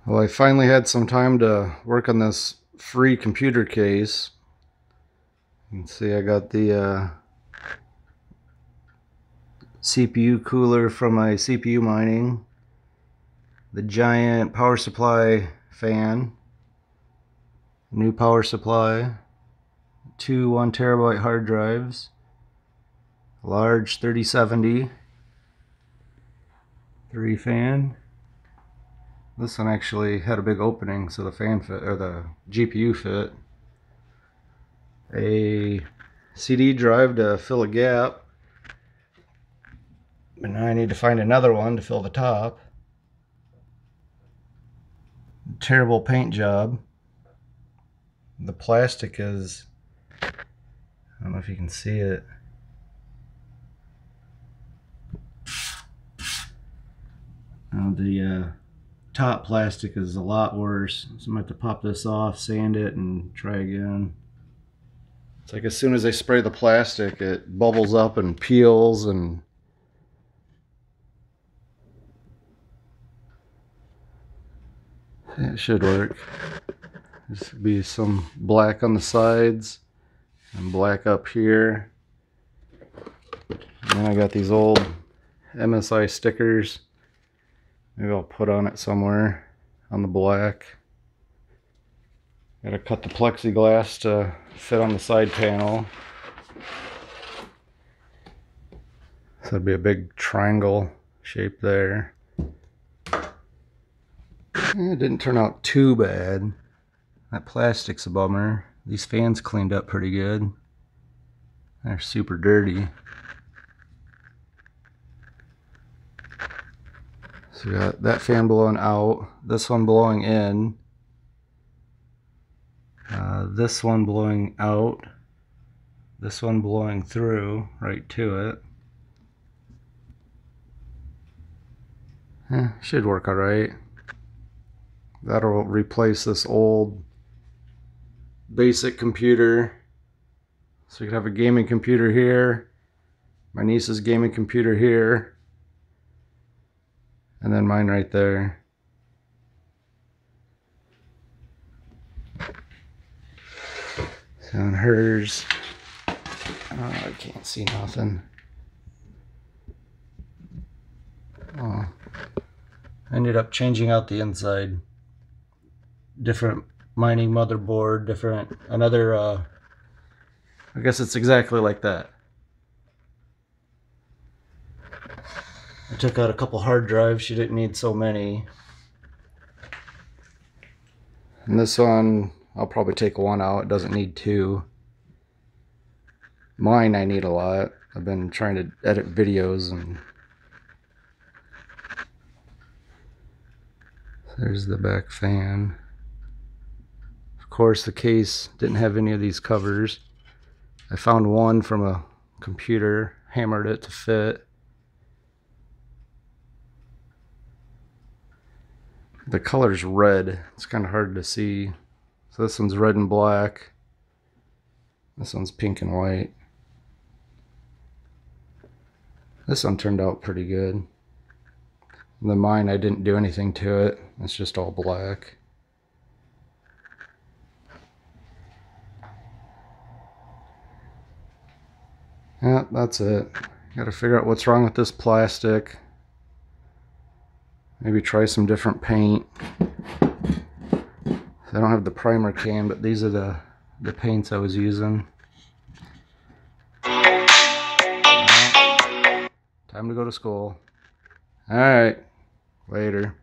Well, I finally had some time to work on this free computer case. You can see I got the CPU cooler from my CPU mining, the giant power supply fan, new power supply, two 1 terabyte hard drives, large 3070, 3 fan. This one actually had a big opening so the fan fit, or the GPU fit. A CD drive to fill a gap. But now I need to find another one to fill the top. Terrible paint job. The plastic is, I don't know if you can see it. The top plastic is a lot worse. So I'm going to have to pop this off, sand it, and try again. It's like as soon as I spray the plastic, it bubbles up and peels, and it should work. There's be some black on the sides and black up here. And then I got these old MSI stickers. Maybe I'll put on it somewhere on the black. Gotta cut the plexiglass to fit on the side panel. So it'd be a big triangle shape there. It didn't turn out too bad. That plastic's a bummer. These fans cleaned up pretty good. They're super dirty. So we got that fan blowing out, this one blowing in, this one blowing out, this one blowing through right to it. Should work alright. That'll replace this old basic computer. So you could have a gaming computer here, my niece's gaming computer here, and then mine right there. So on hers, I can't see nothing. Oh, I ended up changing out the inside. Different mining motherboard, different, another, I guess it's exactly like that. I took out a couple hard drives, she didn't need so many. And this one, I'll probably take one out, it doesn't need two. Mine I need a lot. I've been trying to edit videos, and there's the back fan. Of course the case didn't have any of these covers. I found one from a computer, hammered it to fit. The color's red, it's kind of hard to see. So this one's red and black. This one's pink and white. This one turned out pretty good. The mine, I didn't do anything to it. It's just all black. Yeah, that's it. Gotta figure out what's wrong with this plastic. Maybe try some different paint. I don't have the primer can, but these are the paints I was using. Well, time to go to school. Alright, later.